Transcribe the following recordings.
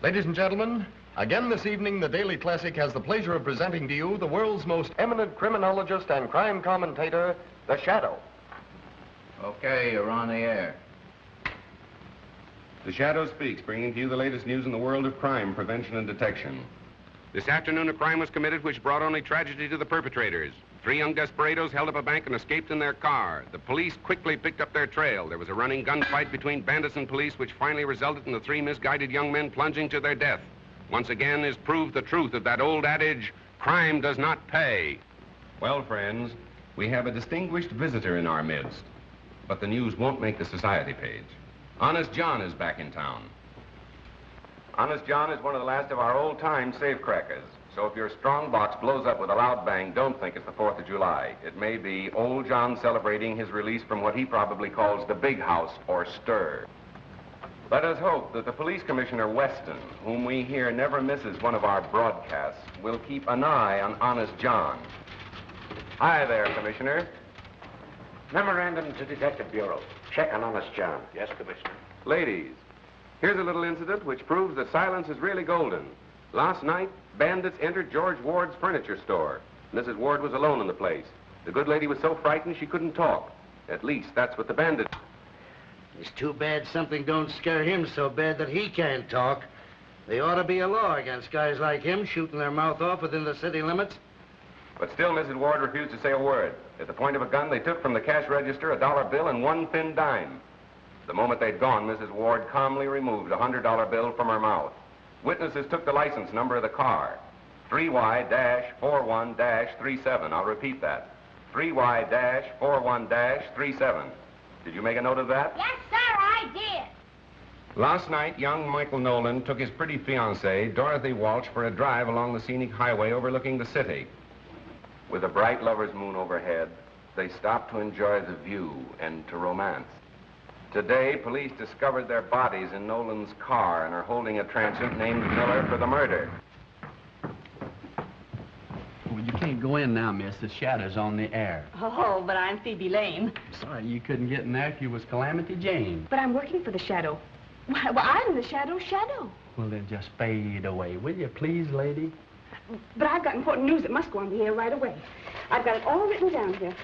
Ladies and gentlemen, again this evening, the Daily Classic has the pleasure of presenting to you the world's most eminent criminologist and crime commentator, The Shadow. Okay, you're on the air. The Shadow speaks, bringing to you the latest news in the world of crime, prevention, and detection. This afternoon, a crime was committed which brought only tragedy to the perpetrators. 3 young desperados held up a bank and escaped in their car. The police quickly picked up their trail. There was a running gunfight between bandits and police, which finally resulted in the 3 misguided young men plunging to their death. Once again is proved the truth of that old adage, crime does not pay. Well, friends, we have a distinguished visitor in our midst, but the news won't make the society page. Honest John is back in town. Honest John is one of the last of our old-time safecrackers. So if your strong box blows up with a loud bang, don't think it's the 4th of July. It may be old John celebrating his release from what he probably calls the big house or stir. Let us hope that the Police Commissioner Weston, whom we hear never misses one of our broadcasts, will keep an eye on Honest John. Hi there, Commissioner. Memorandum to Detective Bureau. Check on Honest John. Yes, Commissioner. Ladies, here's a little incident which proves that silence is really golden. Last night, bandits entered George Ward's furniture store. Mrs. Ward was alone in the place. The good lady was so frightened she couldn't talk. At least, that's what the bandits... It's too bad something don't scare him so bad that he can't talk. There ought to be a law against guys like him shooting their mouth off within the city limits. But still, Mrs. Ward refused to say a word. At the point of a gun, they took from the cash register a $1 bill and 1 thin dime. The moment they'd gone, Mrs. Ward calmly removed a $100 bill from her mouth. Witnesses took the license number of the car, 3Y-41-37. I'll repeat that, 3Y-41-37. Did you make a note of that? Yes, sir, I did. Last night, young Michael Nolan took his pretty fiancée, Dorothy Walsh, for a drive along the scenic highway overlooking the city. With a bright lover's moon overhead, they stopped to enjoy the view and to romance. Today, police discovered their bodies in Nolan's car and are holding a transient named Miller for the murder. Well, you can't go in now, miss. The Shadow's on the air. Oh, but I'm Phoebe Lane. Sorry you couldn't get in there if you was Calamity Jane. But I'm working for the Shadow. Well, I'm the Shadow's shadow. Well, then just fade away, will you, please, lady? But I've got important news that must go on the air right away. I've got it all written down here.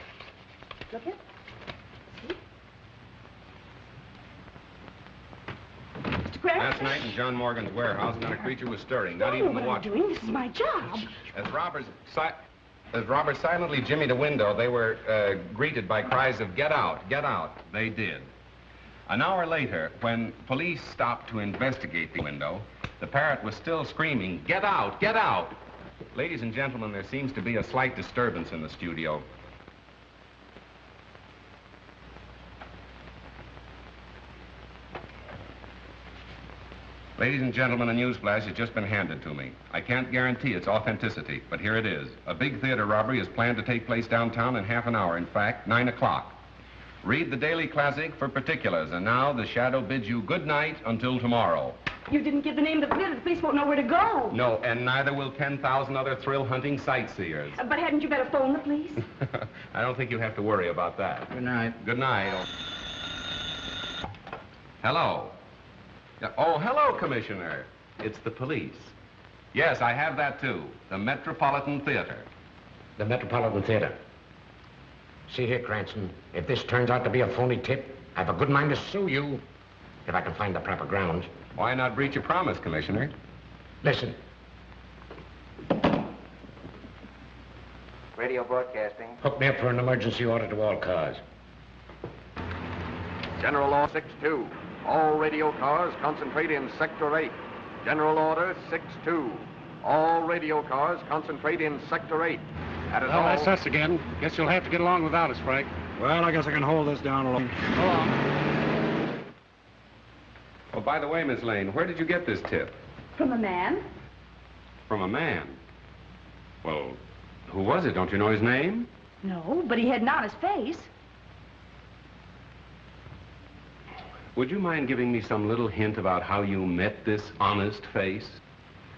Look here. Last night in John Morgan's warehouse, not a creature was stirring, not even the watchman. What I'm doing, this is my job. As Robert silently jimmied a window, they were greeted by cries of, "Get out, get out." They did. An hour later, when police stopped to investigate the window, the parrot was still screaming, "Get out, get out." Ladies and gentlemen, there seems to be a slight disturbance in the studio. Ladies and gentlemen, a newsflash has just been handed to me. I can't guarantee its authenticity, but here it is. A big theater robbery is planned to take place downtown in half an hour. In fact, 9 o'clock. Read the Daily Classic for particulars. And now, the Shadow bids you good night until tomorrow. You didn't give the name of the theater. The police won't know where to go. No, and neither will 10,000 other thrill-hunting sightseers. But hadn't you better phone the police? I don't think you have to worry about that. Good night. Good night. Hello. Oh, hello, Commissioner. It's the police. Yes, I have that, too. The Metropolitan Theater. The Metropolitan Theater. See here, Cranston, if this turns out to be a phony tip, I have a good mind to sue you, if I can find the proper grounds. Why not breach your promise, Commissioner? Listen. Radio broadcasting. Hook me up for an emergency order to all cars. General Law 6-2. All radio cars concentrate in Sector 8. General Order 6-2. All radio cars concentrate in Sector 8. Well, that's us again. Guess you'll have to get along without us, Frank. Well, I guess I can hold this down alone. Go on. Oh, by the way, Miss Lane, where did you get this tip? From a man. From a man? Well, who was it? Don't you know his name? No, but he had an honest face. Would you mind giving me some little hint about how you met this honest face?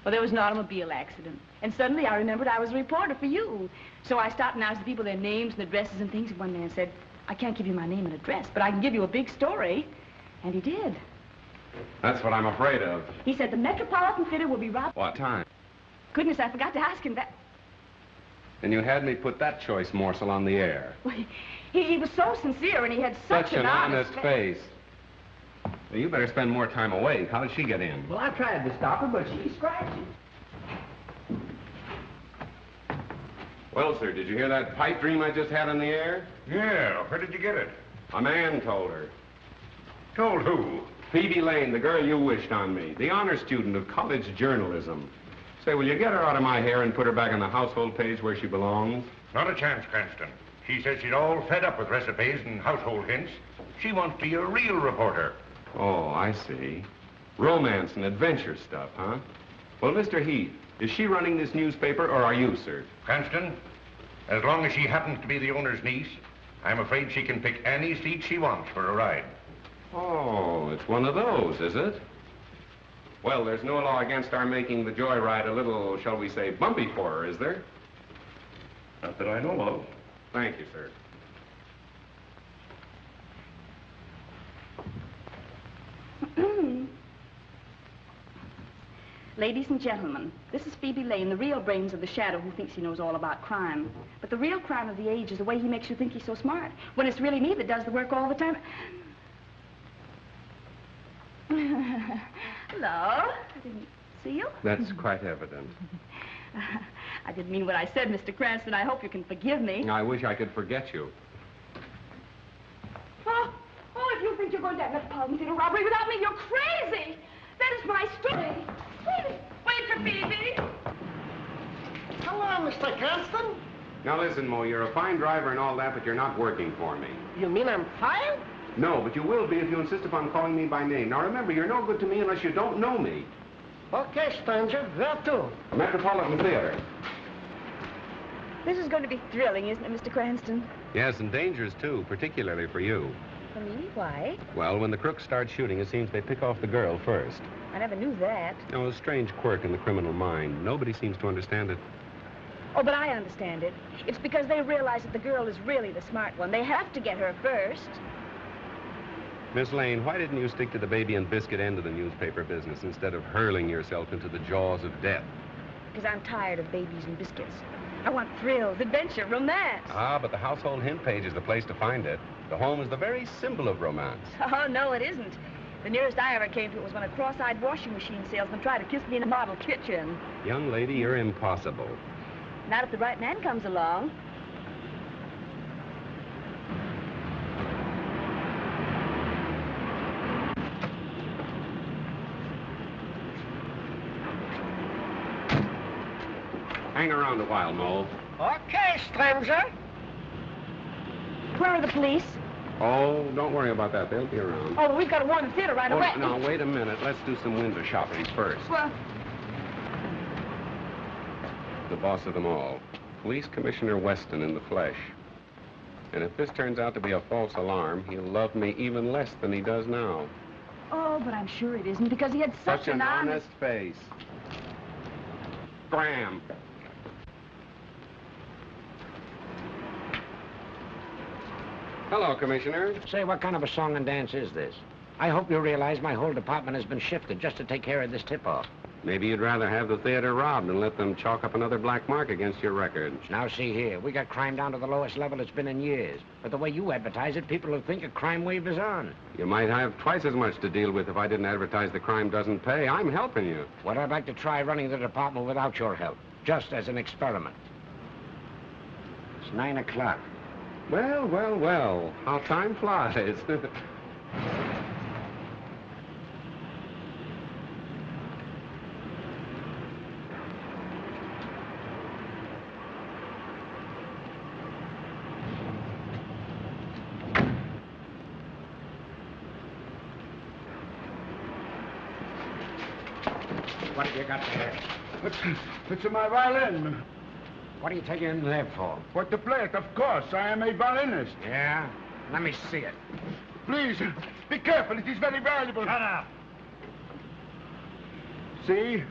Well, there was an automobile accident. And suddenly I remembered I was a reporter for you. So I stopped and asked the people their names and addresses and things. And one man said, "I can't give you my name and address, but I can give you a big story." And he did. That's what I'm afraid of. He said the Metropolitan Theater will be robbed. What time? Goodness, I forgot to ask him that. And you had me put that choice morsel on the air. Well, he was so sincere, and he had such an honest face. Well, you better spend more time awake. How did she get in? Well, I tried to stop her, but she scratched it. Well, sir, did you hear that pipe dream I just had on the air? Yeah, where did you get it? A man told her. Told who? Phoebe Lane, the girl you wished on me, the honor student of college journalism. Say, will you get her out of my hair and put her back on the household page where she belongs? Not a chance, Cranston. She says she's all fed up with recipes and household hints. She wants to be a real reporter. Oh, I see. Romance and adventure stuff, huh? Well, Mr. Heath, is she running this newspaper, or are you, sir? Cranston, as long as she happens to be the owner's niece, I'm afraid she can pick any seat she wants for a ride. Oh, it's one of those, is it? Well, there's no law against our making the joyride a little, shall we say, bumpy for her, is there? Not that I know of. Thank you, sir. Ladies and gentlemen, this is Phoebe Lane, the real brains of the shadow who thinks he knows all about crime. But the real crime of the age is the way he makes you think he's so smart, when it's really me that does the work all the time. Hello. I didn't see you. That's quite evident. I didn't mean what I said, Mr. Cranston. I hope you can forgive me. I wish I could forget you. Oh, if you think you're going to have Metropolitan Theater robbery without me, you're crazy. That is my story. Wait for Phoebe. Hello, Mr. Cranston. Now listen, Mo, you're a fine driver and all that, but you're not working for me. You mean I'm fired? No, but you will be if you insist upon calling me by name. Now remember, you're no good to me unless you don't know me. Okay, stranger. Where to? Metropolitan Theater. This is going to be thrilling, isn't it, Mr. Cranston? Yes, and dangerous, too, particularly for you. For me? Why? Well, when the crooks start shooting, it seems they pick off the girl first. I never knew that. No, a strange quirk in the criminal mind. Nobody seems to understand it. Oh, but I understand it. It's because they realize that the girl is really the smart one. They have to get her first. Miss Lane, why didn't you stick to the baby and biscuit end of the newspaper business instead of hurling yourself into the jaws of death? Because I'm tired of babies and biscuits. I want thrills, adventure, romance. Ah, but the household hint page is the place to find it. The home is the very symbol of romance. Oh, no, it isn't. The nearest I ever came to it was when a cross-eyed washing machine salesman tried to kiss me in a model kitchen. Young lady, you're impossible. Not if the right man comes along. Hang around a while, Mo. Okay, stranger. Where are the police? Oh, don't worry about that. They'll be around. Oh, well, we've got to warn the theater right away. Now, wait a minute. Let's do some window shopping first. Well, The boss of them all. Police Commissioner Weston in the flesh. And if this turns out to be a false alarm, he'll love me even less than he does now. oh, but I'm sure it isn't because he had such an honest face. Graham. Hello, Commissioner. Say, what kind of a song and dance is this? I hope you realize my whole department has been shifted just to take care of this tip-off. Maybe you'd rather have the theater robbed and let them chalk up another black mark against your record. Now, see here. We got crime down to the lowest level it's been in years. But the way you advertise it, people will think a crime wave is on. You might have twice as much to deal with if I didn't advertise the crime doesn't pay. I'm helping you. Well, I'd like to try running the department without your help, just as an experiment. It's 9 o'clock. Well, well, well. How time flies. What have you got there? It's my violin. What are you taking in there for? For to play it, of course. I am a violinist. Yeah? Let me see it. Please, be careful. It is very valuable. Shut up. See?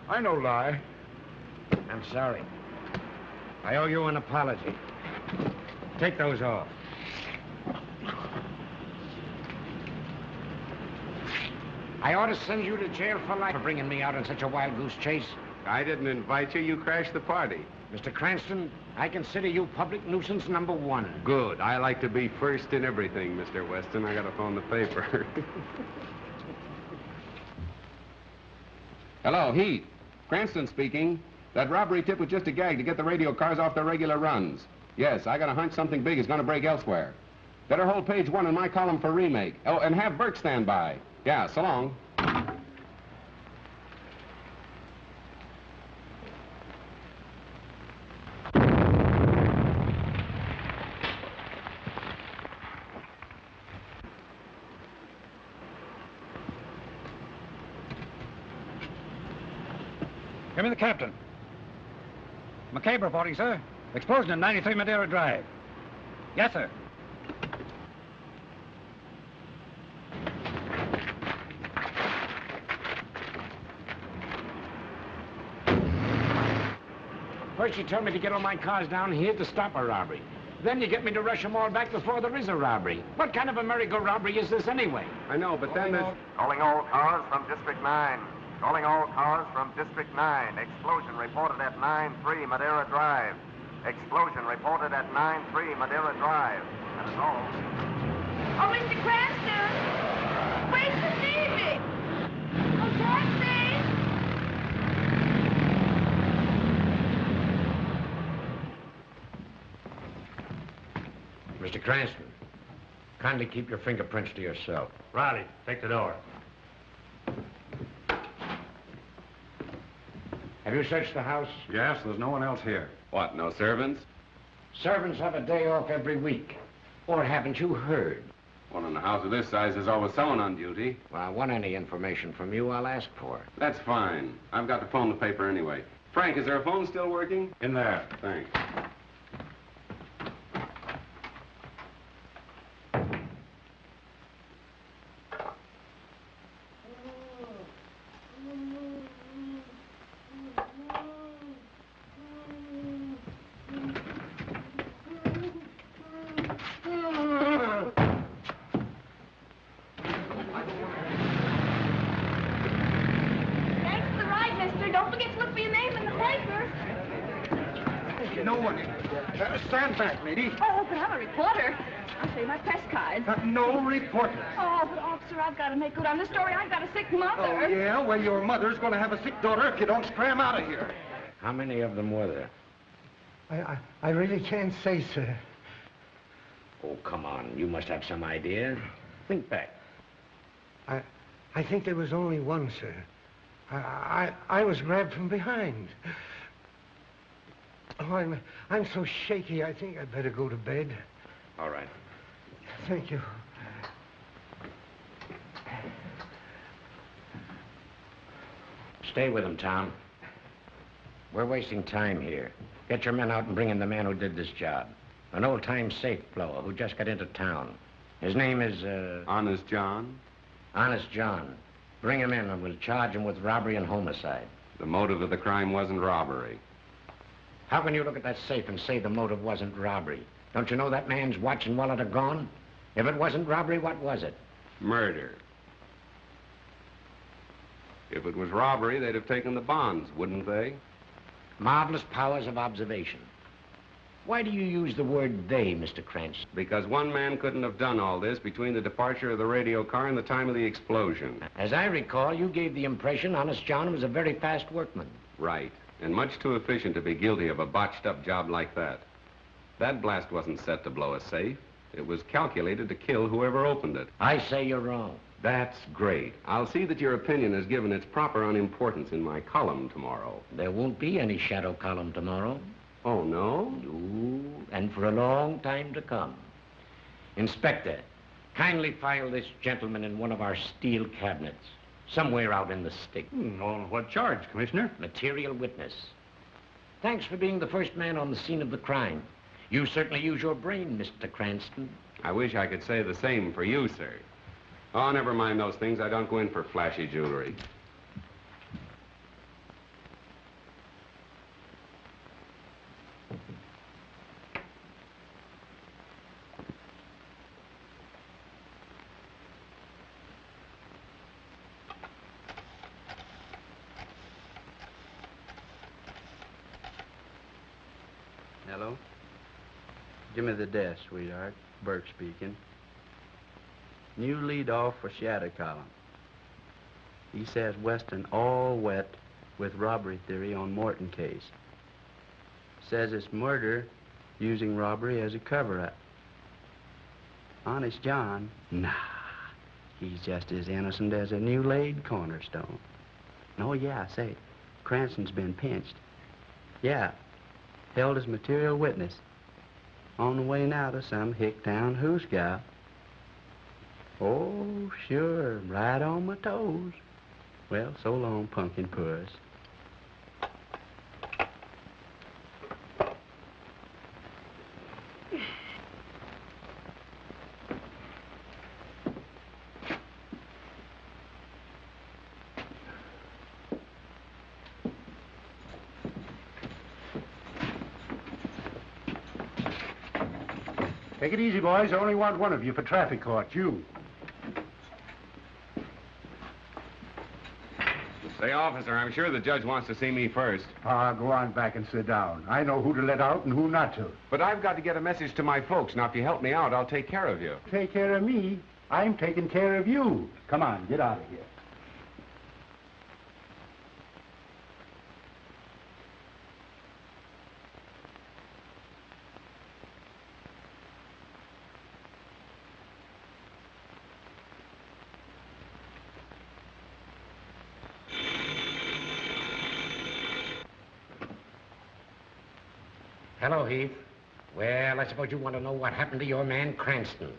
I no lie. I'm sorry. I owe you an apology. Take those off. I ought to send you to jail for life for bringing me out on such a wild goose chase. I didn't invite you. You crashed the party. Mr. Cranston, I consider you public nuisance number 1. Good. I like to be first in everything, Mr. Weston. I gotta phone the paper. Hello, Heath. Cranston speaking. That robbery tip was just a gag to get the radio cars off their regular runs. Yes, I got a hunch something big is gonna break elsewhere. Better hold page 1 in my column for remake. Oh, and have Burke stand by. Yeah, so long. Give me the captain. McCabe reporting, sir. Explosion in 93 Madeira Drive. Yes, sir. First you tell me to get all my cars down here to stop a robbery. Then you get me to rush them all back before there is a robbery. What kind of a merry-go robbery is this anyway? I know, but then there's... Calling all cars from District 9. Calling all cars from District 9. Explosion reported at 9-3 Madeira Drive. Explosion reported at 9-3 Madeira Drive. That is all. Oh, Mr. Cranston! Wait for me! Oh, taxi! Mr. Cranston, kindly keep your fingerprints to yourself. Riley, take the door. Have you searched the house? Yes, there's no one else here. What, no servants? Servants have a day off every week. Or haven't you heard? Well, in a house of this size, there's always someone on duty. Well, I want any information from you, I'll ask for it. That's fine. I've got to phone the paper anyway. Frank, is there a phone still working? In there. Thanks. Stand back, lady. Oh, but I'm a reporter. I'll show you my press card. No reporter. Oh, but officer, I've got to make good on the story. I've got a sick mother. Oh, yeah? Well, your mother's going to have a sick daughter if you don't scram out of here. How many of them were there? I really can't say, sir. Oh, come on. You must have some idea. Think back. I think there was only one, sir. I was grabbed from behind. Oh, I'm so shaky, I think I'd better go to bed. All right. Thank you. Stay with him, Tom. We're wasting time here. Get your men out and bring in the man who did this job. An old-time safe blower who just got into town. His name is, Honest John? Honest John. Bring him in and we'll charge him with robbery and homicide. The motive of the crime wasn't robbery. How can you look at that safe and say the motive wasn't robbery? Don't you know that man's watch and wallet are gone? If it wasn't robbery, what was it? Murder. If it was robbery, they'd have taken the bonds, wouldn't they? Marvelous powers of observation. Why do you use the word they, Mr. Cranston? Because one man couldn't have done all this between the departure of the radio car and the time of the explosion. As I recall, you gave the impression Honest John was a very fast workman. Right. And much too efficient to be guilty of a botched-up job like that. That blast wasn't set to blow a safe. It was calculated to kill whoever opened it. I say you're wrong. That's great. I'll see that your opinion is given its proper unimportance in my column tomorrow. There won't be any shadow column tomorrow. Oh, no? No, and for a long time to come. Inspector, kindly file this gentleman in one of our steel cabinets. Somewhere out in the stick. On what charge, Commissioner? Material witness. Thanks for being the first man on the scene of the crime. You certainly use your brain, Mr. Cranston. I wish I could say the same for you, sir. Oh, never mind those things. I don't go in for flashy jewelry. Hello? Give me the desk, sweetheart. Burke speaking. New lead off for Shadow column. He says Weston all wet with robbery theory on Morton case. Says it's murder using robbery as a cover-up. Honest John? Nah. He's just as innocent as a new laid cornerstone. Oh, yeah, say, Cranston's been pinched. Yeah, held as material witness. On the way now to some hick-town hoosgow. Oh, sure, right on my toes. Well, so long, pumpkin puss. Take it easy, boys. I only want one of you for traffic court. You. Say, officer, I'm sure the judge wants to see me first. Ah, go on back and sit down. I know who to let out and who not to. But I've got to get a message to my folks. Now, if you help me out, I'll take care of you. Take care of me? I'm taking care of you. Come on, get out of here. Hello, Heath. Well, I suppose you want to know what happened to your man, Cranston.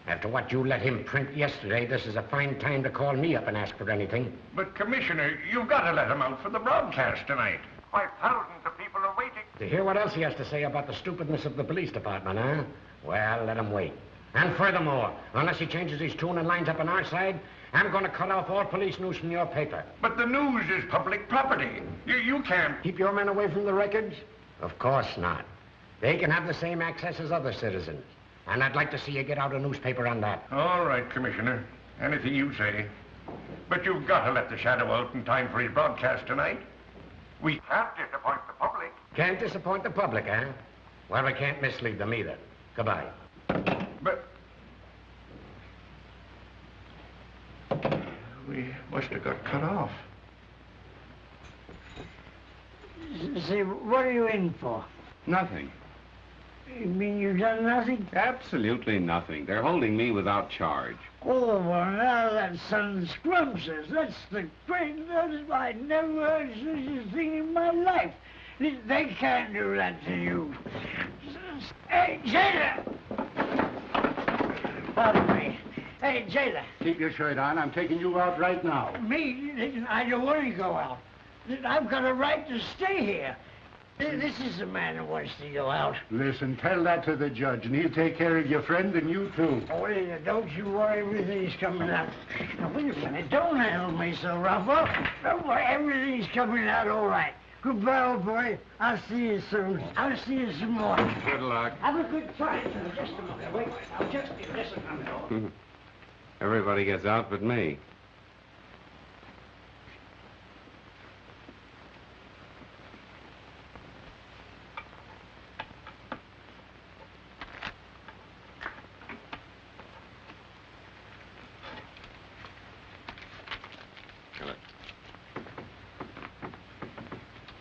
After what you let him print yesterday, this is a fine time to call me up and ask for anything. But, Commissioner, you've got to let him out for the broadcast tonight. Why, thousands of people are waiting. To hear what else he has to say about the stupidness of the police department, huh? Well, let him wait. And furthermore, unless he changes his tune and lines up on our side, I'm going to cut off all police news from your paper. But the news is public property. You can't... Keep your men away from the records? Of course not. They can have the same access as other citizens. And I'd like to see you get out a newspaper on that. All right, Commissioner. Anything you say. But you've got to let the Shadow out in time for his broadcast tonight. We can't disappoint the public. Can't disappoint the public, huh? Well, we can't mislead them either. Goodbye. But... we must have got cut off. Say, what are you in for? Nothing. You mean you've done nothing? Absolutely nothing. They're holding me without charge. Oh, well, now that sounds scrumptious. That's the greatest. I never heard such a thing in my life. They can't do that to you. Hey, jailer! Pardon me. Hey, jailer. Keep your shirt on. I'm taking you out right now. Me? I don't want to go out. I've got a right to stay here. This is the man who wants to go out. Listen, tell that to the judge, and he'll take care of your friend and you, too. Oh, don't you worry, everything's coming out. Now, wait a minute. Don't handle me so rough. Oh, don't worry, everything's coming out all right. Goodbye, old boy. I'll see you soon. I'll see you some more. Good luck. Have a good time. Just a minute. Wait. I'll just be listening. Everybody gets out but me.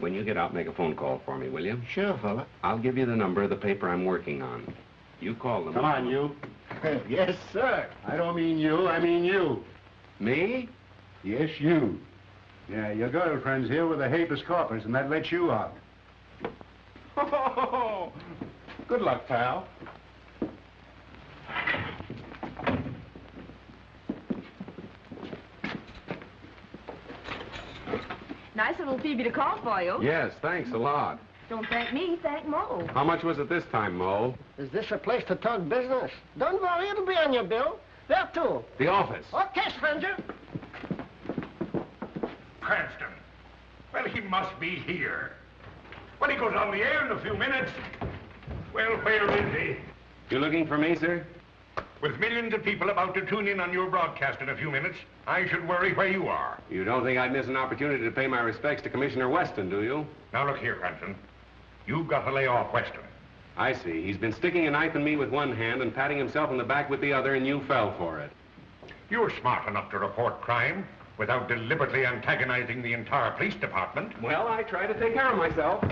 When you get out, make a phone call for me, will you? Sure, fella. I'll give you the number of the paper I'm working on. You call them. Come on, you. Yes, sir. I don't mean you, I mean you. Me? Yes, you. Yeah, your girlfriend's here with a habeas corpus, and that lets you out. Oh, good luck, pal. Nice little Phoebe to call for you. Yes, thanks a lot. Don't thank me, thank Mo. How much was it this time, Mo? Is this a place to talk business? Don't worry, it'll be on your bill. There, too. The office. Okay, stranger. Cranston. Well, he must be here. Well, he goes on the air in a few minutes. Well, where is he? You looking for me, sir? With millions of people about to tune in on your broadcast in a few minutes, I should worry where you are. You don't think I'd miss an opportunity to pay my respects to Commissioner Weston, do you? Now, look here, Cranston. You've got to lay off Weston. I see. He's been sticking a knife in me with one hand and patting himself on the back with the other, and you fell for it. You're smart enough to report crime without deliberately antagonizing the entire police department. Well, I try to take care of myself.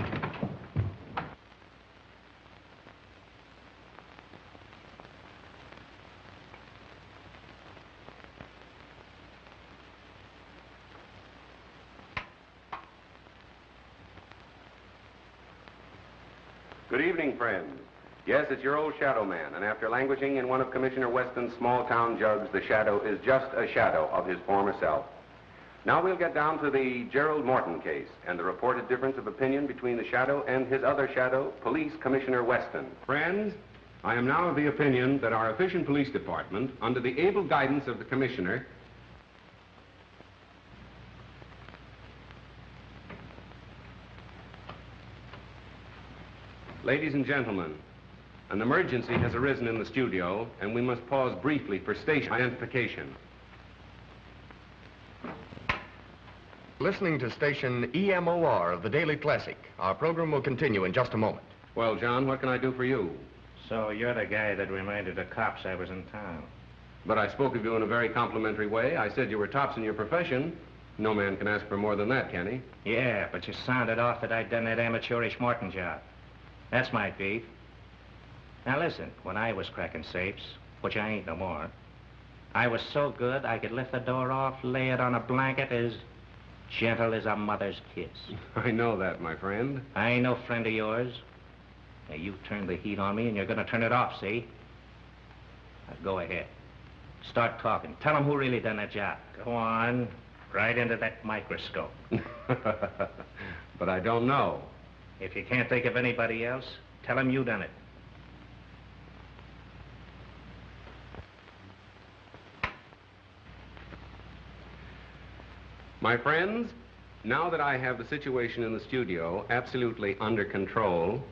Good evening, friends. Yes, it's your old shadow man, and after languishing in one of Commissioner Weston's small-town jugs, the shadow is just a shadow of his former self. Now we'll get down to the Gerald Morton case and the reported difference of opinion between the shadow and his other shadow, Police Commissioner Weston. Friends, I am now of the opinion that our efficient police department, under the able guidance of the Commissioner, Ladies and gentlemen, an emergency has arisen in the studio, and we must pause briefly for station identification. Listening to station EMOR of the Daily Classic. Our program will continue in just a moment. Well, John, what can I do for you? So you're the guy that reminded the cops I was in town. But I spoke of you in a very complimentary way. I said you were tops in your profession. No man can ask for more than that, can he? Yeah, but you sounded off that I'd done that amateurish Morton job. That's my beat. Now listen, when I was cracking safes, which I ain't no more, I was so good I could lift the door off, lay it on a blanket as gentle as a mother's kiss. I know that, my friend. I ain't no friend of yours. Now, you turned the heat on me, and you're gonna turn it off, see? Now, go ahead. Start talking. Tell them who really done that job. Go on. Right into that microscope. But I don't know. If you can't think of anybody else, tell them you done it. My friends, now that I have the situation in the studio absolutely under control,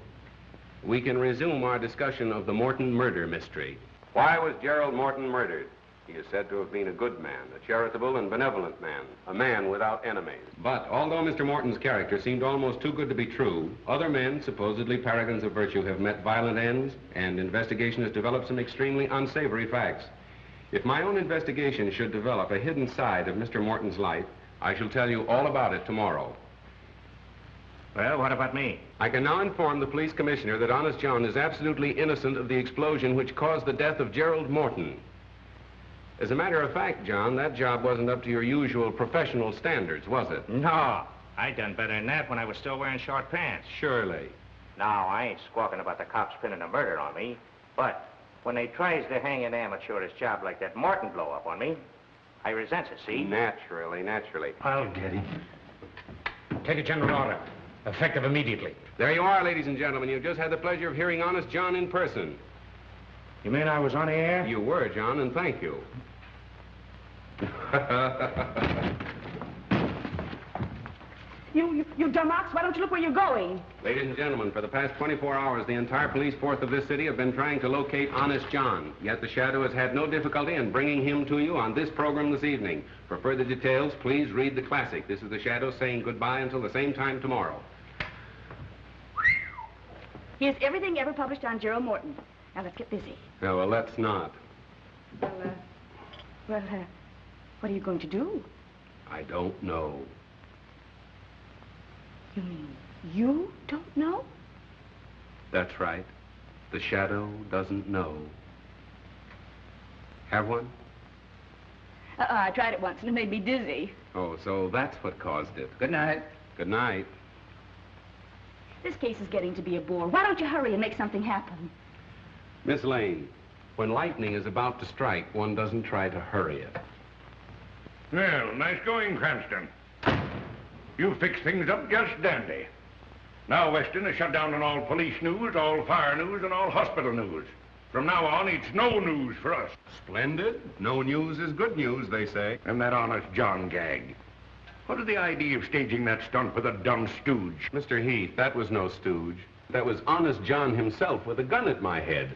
we can resume our discussion of the Morton murder mystery. Why was Gerald Morton murdered? He is said to have been a good man, a charitable and benevolent man, a man without enemies. But although Mr. Morton's character seemed almost too good to be true, other men, supposedly paragons of virtue, have met violent ends, and investigation has developed some extremely unsavory facts. If my own investigation should develop a hidden side of Mr. Morton's life, I shall tell you all about it tomorrow. Well, what about me? I can now inform the police commissioner that Honest John is absolutely innocent of the explosion which caused the death of Gerald Morton. As a matter of fact, John, that job wasn't up to your usual professional standards, was it? No, I done better than that when I was still wearing short pants. Surely. Now, I ain't squawking about the cops pinning a murder on me, but when they tries to hang an amateurish job like that Morton blow up on me, I resents it, see? Naturally, naturally. I'll get him. Take a general order. Effective immediately. There you are, ladies and gentlemen. You've just had the pleasure of hearing Honest John in person. You mean I was on the air? You were, John, and thank you. You dumb ox, why don't you look where you're going? Ladies and gentlemen, for the past 24 hours, the entire police force of this city have been trying to locate Honest John. Yet the Shadow has had no difficulty in bringing him to you on this program this evening. For further details, please read the classic. This is the Shadow saying goodbye until the same time tomorrow. Here's everything ever published on Gerald Morton. Now, let's get busy. No, well, let's not. What are you going to do? I don't know. You mean you don't know? That's right. The Shadow doesn't know. Have one? I tried it once and it made me dizzy. Oh, so that's what caused it. Good night. Good night. This case is getting to be a bore. Why don't you hurry and make something happen? Miss Lane, when lightning is about to strike, one doesn't try to hurry it. Well, nice going, Cranston. You fixed things up just dandy. Now Weston is shut down on all police news, all fire news, and all hospital news. From now on, it's no news for us. Splendid. No news is good news, they say. And that Honest John gag. What is the idea of staging that stunt with a dumb stooge? Mr. Heath, that was no stooge. That was Honest John himself with a gun at my head.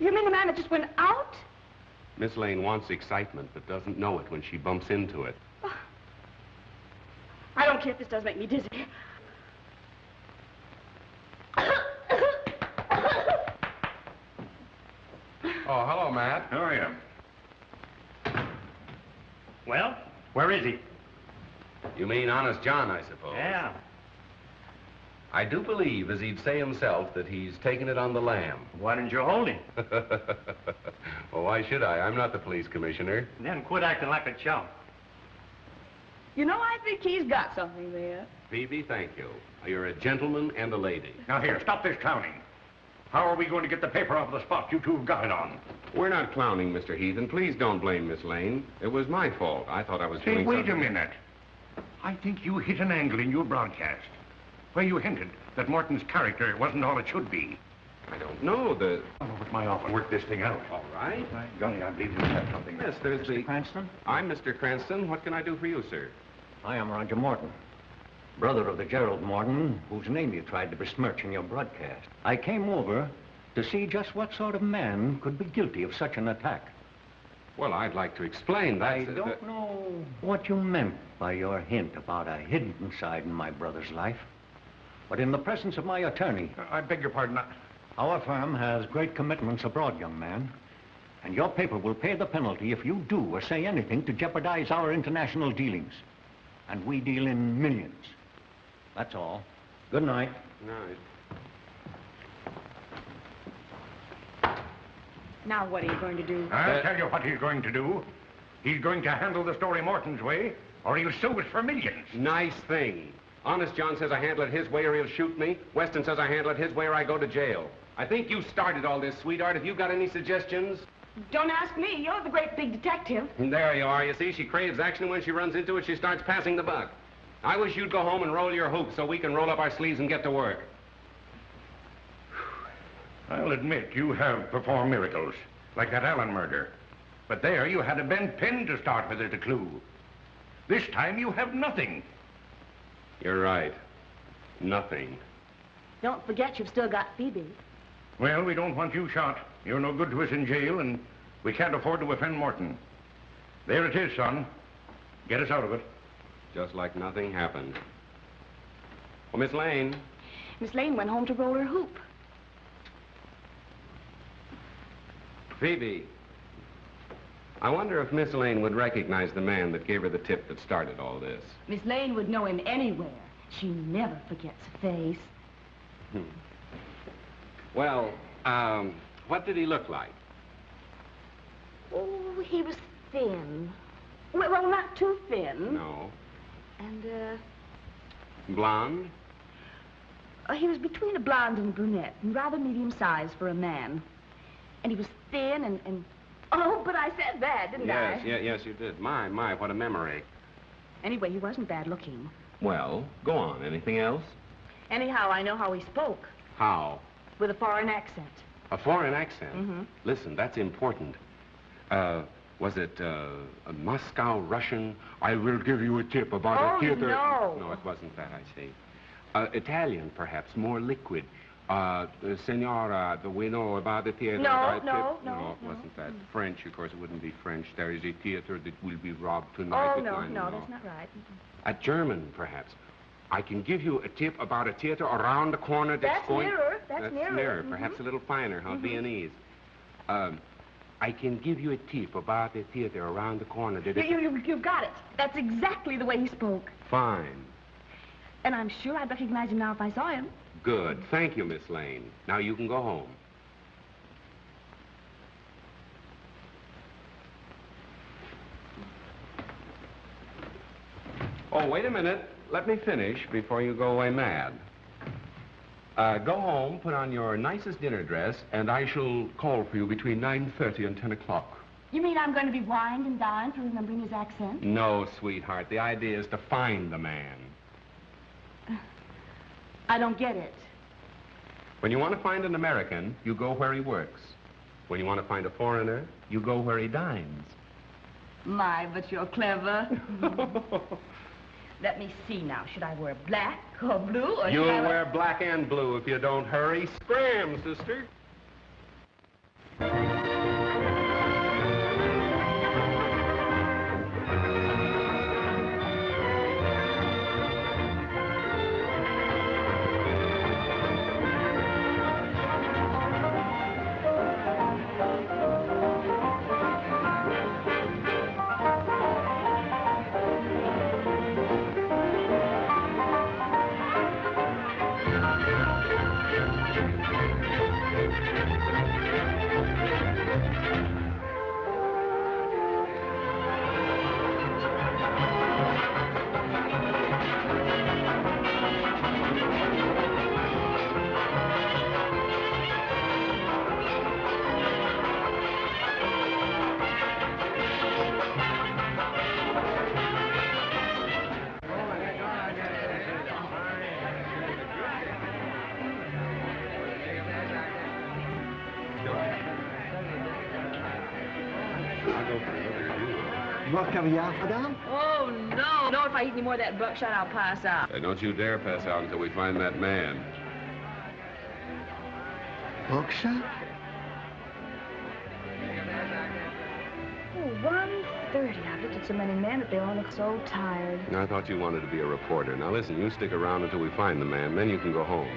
You mean the man that just went out? Miss Lane wants excitement, but doesn't know it when she bumps into it. I don't care if this does make me dizzy. Matt. How are you? Well, where is he? You mean Honest John, I suppose? Yeah. I do believe, as he'd say himself, that he's taken it on the lam. Why didn't you hold him? Well, why should I? I'm not the police commissioner. Then quit acting like a chump. You know, I think he's got something there. Phoebe, thank you. You're a gentleman and a lady. Now, here, stop this clowning. How are we going to get the paper off the spot you two have got it on? We're not clowning, Mr. Heath, please don't blame Miss Lane. It was my fault. I thought I was doing Wait a something... minute. I think you hit an angle in your broadcast where you hinted that Morton's character wasn't all it should be. I don't know. I'll over to my office and work this thing out. All right. My golly, I believe you have something. Yes, there's Mr. Cranston? I'm Mr. Cranston. What can I do for you, sir? I am Roger Morton, brother of the Gerald Morton, whose name you tried to besmirch in your broadcast. I came over to see just what sort of man could be guilty of such an attack. Well, I'd like to explain that. I don't know what you meant by your hint about a hidden side in my brother's life. But in the presence of my attorney... I beg your pardon. Our firm has great commitments abroad, young man. And your paper will pay the penalty if you do or say anything to jeopardize our international dealings. And we deal in millions. That's all. Good night. Night. Now what are you going to do? I'll tell you what he's going to do. He's going to handle the story Morton's way, or he'll sue us for millions. Nice thing. Honest John says I handle it his way or he'll shoot me. Weston says I handle it his way or I go to jail. I think you started all this, sweetheart. Have you got any suggestions? Don't ask me. You're the great big detective. There you are. You see, she craves action. When she runs into it, she starts passing the buck. I wish you'd go home and roll your hoops so we can roll up our sleeves and get to work. I'll admit you have performed miracles, like that Allen murder. But there you had a bent pin to start with as a clue. This time you have nothing. You're right. Nothing. Don't forget you've still got Phoebe. Well, we don't want you shot. You're no good to us in jail, and we can't afford to offend Morton. There it is, son. Get us out of it. Just like nothing happened. Well, Miss Lane. Miss Lane went home to roll her hoop. Phoebe. I wonder if Miss Lane would recognize the man that gave her the tip that started all this. Miss Lane would know him anywhere. She never forgets a face. Well, what did he look like? Oh, he was thin. Well, not too thin. No. And, Blonde? he was between a blonde and a brunette, and rather medium-sized for a man. And he was thin and... Oh, but I said that, didn't I? Yes, you did. My, what a memory. Anyway, he wasn't bad-looking. Well, go on. Anything else? Anyhow, I know how he spoke. How? With a foreign accent. A foreign accent? Mm-hmm. Listen, that's important. Was it a Moscow Russian? I will give you a tip about a theater... no. No, it wasn't that, I see. Italian, perhaps, more liquid. Senora, we know about the theater. No, it wasn't that. French, of course, it wouldn't be French. There is a theater that will be robbed tonight. Oh, no, that's not right. A German, perhaps. I can give you a tip about a theater around the corner that's going... That's nearer. nearer. Perhaps a little finer, huh? Viennese. I can give you a tip about a theater around the corner that... You've got it. That's exactly the way he spoke. Fine. And I'm sure I'd recognize him now if I saw him. Good. Thank you, Miss Lane. Now you can go home. Oh, wait a minute. Let me finish before you go away mad. Go home, put on your nicest dinner dress, and I shall call for you between 9:30 and 10 o'clock. You mean I'm going to be wined and dined for remembering his accent? No, sweetheart. The idea is to find the man. I don't get it. When you want to find an American, you go where he works. When you want to find a foreigner, you go where he dines. My, but you're clever. Let me see now. Should I wear black or blue or... You'll wear black and blue if you don't hurry. Scram, sister. More caviar, madame? Oh, no. No, if I eat any more of that buckshot, I'll pass out. Don't you dare pass out until we find that man. Buckshot? Oh, 1:30. I've looked at so many men that they all look so tired. I thought you wanted to be a reporter. Now listen, you stick around until we find the man, then you can go home.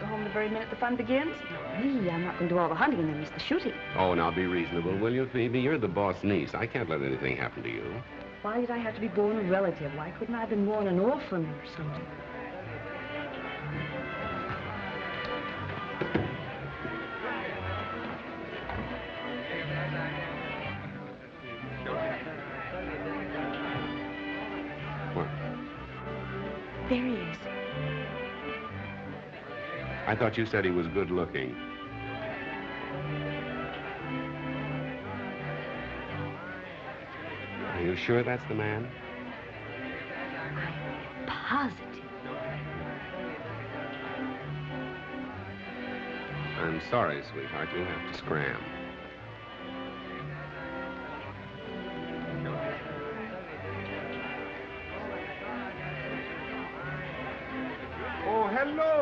Go home the very minute the fun begins? No, me, I'm not going to do all the hunting and then miss the shooting. Oh, now be reasonable, will you, Phoebe? You're the boss niece. I can't let anything happen to you. Why did I have to be born a relative? Why couldn't I have been born an orphan or something? What? There he is. I thought you said he was good looking. Are you sure that's the man? Positive. I'm sorry, sweetheart. You'll have to scram. Oh, hello.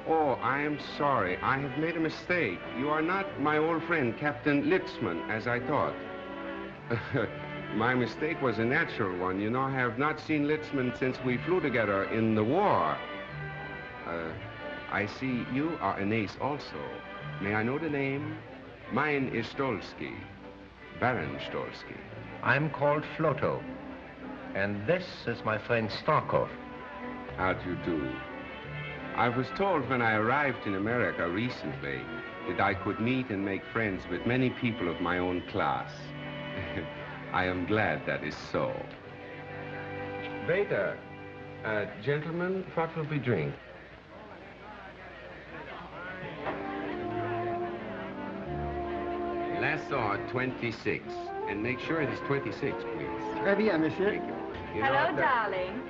Oh, I am sorry. I have made a mistake. You are not my old friend, Captain Litzman, as I thought. My mistake was a natural one. You know, I have not seen Litzman since we flew together in the war. I see you are an ace also. May I know the name? Mine is Stolsky, Baron Stolsky. I'm called Floto, and this is my friend Starkov. How do you do? I was told when I arrived in America recently that I could meet and make friends with many people of my own class. I am glad that is so. Waiter, gentlemen, what will we drink? Lassor 26. And make sure it is 26, please. Très bien, monsieur. Hello, darling.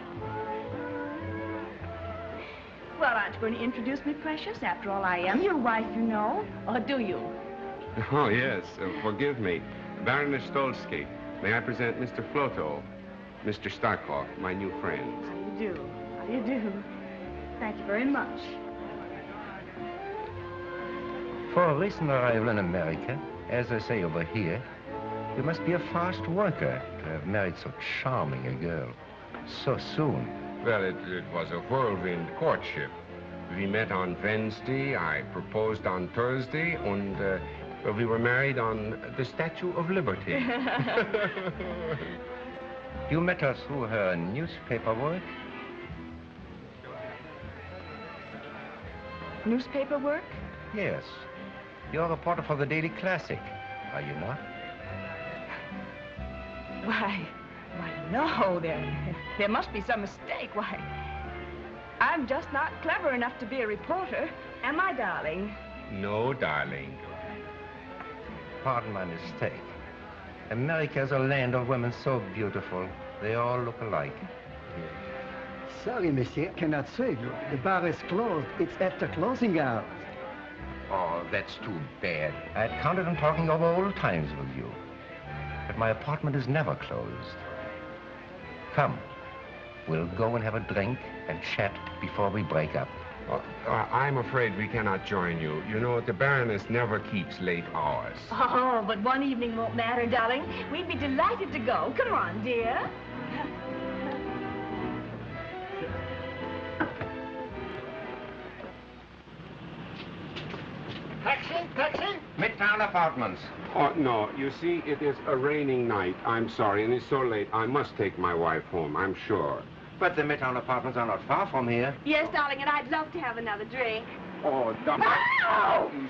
Well, aren't you going to introduce me, precious? After all, I am your wife, you know. Or do you? Oh, yes. Forgive me. Baroness Stolsky. May I present Mr. Floto, Mr. Starkov, my new friend. How do you do? How do you do? Thank you very much. For a recent arrival in America, as I say over here, you must be a fast worker to have married so charming a girl so soon. Well, it was a whirlwind courtship. We met on Wednesday, I proposed on Thursday, and we were married on the Statue of Liberty. You met her through her newspaper work? Newspaper work? Yes. You're a reporter for the Daily Classic, are you not? Why, no, there must be some mistake. Why, I'm just not clever enough to be a reporter, am I, darling? No, darling. Pardon my mistake. America's a land of women so beautiful. They all look alike. Sorry, monsieur, cannot save you. The bar is closed. It's after closing hours. Oh, that's too bad. I had counted on talking over old times with you. But my apartment is never closed. Come, we'll go and have a drink and chat before we break up. I'm afraid we cannot join you. You know, the Baroness never keeps late hours. Oh, but one evening won't matter, darling. We'd be delighted to go. Come on, dear. Taxi! Midtown Apartments. Oh, no. You see, it is a raining night. I'm sorry, and it's so late. I must take my wife home, I'm sure. But the Midtown Apartments are not far from here. Yes, darling, and I'd love to have another drink. Oh,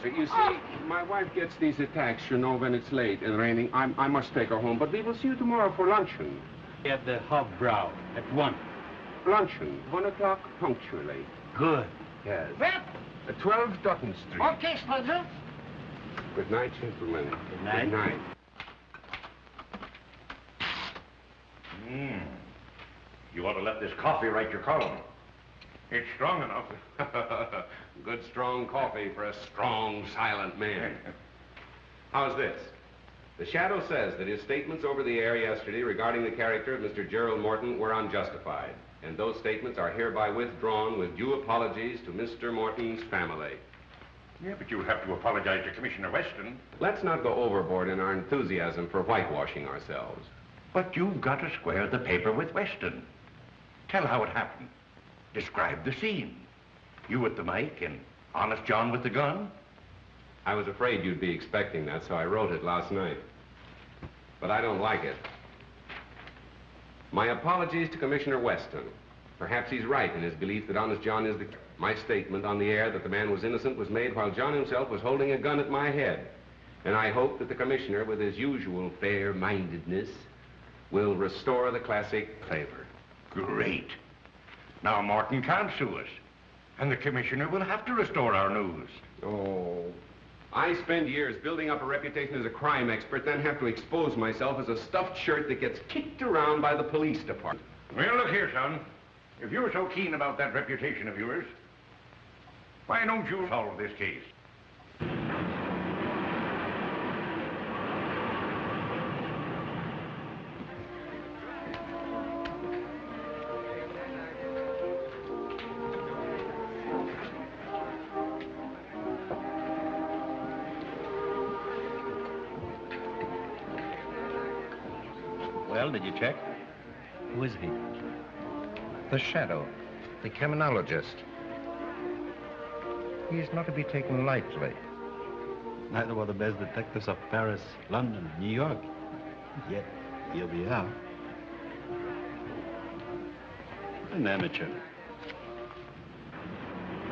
you see, my wife gets these attacks, you know, when it's late and raining. I must take her home, but we will see you tomorrow for luncheon. At the Hofbrau at 1. Luncheon, 1 o'clock punctually. Good. Yes. Well, 12 Dutton Street. okay, Spudger. Good night, gentlemen. Good night. Good night. You ought to let this coffee write your column. It's strong enough. Good, strong coffee for a strong, silent man. How's this? The Shadow says that his statements over the air yesterday regarding the character of Mr. Gerald Morton were unjustified, and those statements are hereby withdrawn with due apologies to Mr. Morton's family. Yeah, but you'll have to apologize to Commissioner Weston. Let's not go overboard in our enthusiasm for whitewashing ourselves. But you've got to square the paper with Weston. Tell how it happened. Describe the scene. You at the mic and Honest John with the gun. I was afraid you'd be expecting that, so I wrote it last night. But I don't like it. My apologies to Commissioner Weston. Perhaps he's right in his belief that Honest John is the... My statement on the air that the man was innocent was made while John himself was holding a gun at my head. And I hope that the Commissioner, with his usual fair-mindedness, will restore the classic flavor. Great. Now Morton can't sue us. And the Commissioner will have to restore our news. Oh, I spend years building up a reputation as a crime expert, then have to expose myself as a stuffed shirt that gets kicked around by the police department. Well, look here, son. If you're so keen about that reputation of yours, why don't you solve this case? Well, did you check? Who is he? The Shadow, the criminologist. He's not to be taken lightly. Neither were the best detectives of Paris, London, New York. Yet, here we are. An amateur.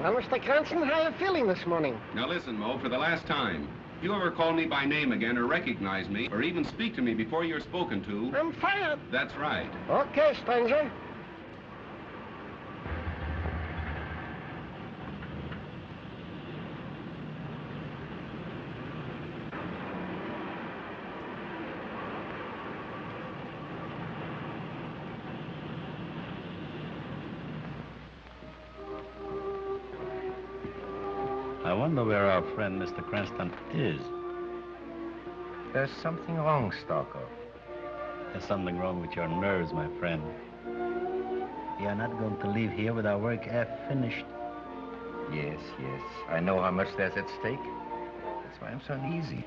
Well, Mr. Cranston, how are you feeling this morning? Now listen, Mo, for the last time. If you ever call me by name again or recognize me or even speak to me before you're spoken to... I'm fired. That's right. Okay, stranger. I wonder where our friend Mr. Cranston is. There's something wrong, Stalker. There's something wrong with your nerves, my friend. We are not going to leave here with our work half finished. Yes, yes. I know how much there's at stake. That's why I'm so uneasy.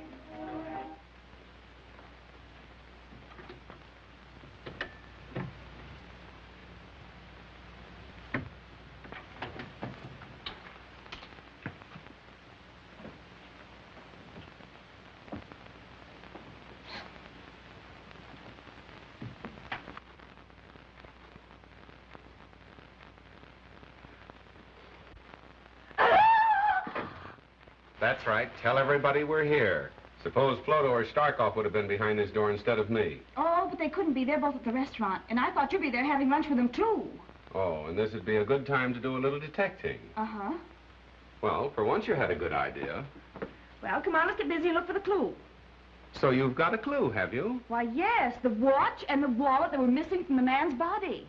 That's right. Tell everybody we're here. Suppose Floto or Starkov would have been behind this door instead of me. Oh, but they couldn't be. They're both at the restaurant. And I thought you'd be there having lunch with them, too. Oh, and this would be a good time to do a little detecting. Uh-huh. Well, for once you had a good idea. Well, come on, let's get busy and look for the clue. So you've got a clue, have you? Why, yes, the watch and the wallet that were missing from the man's body.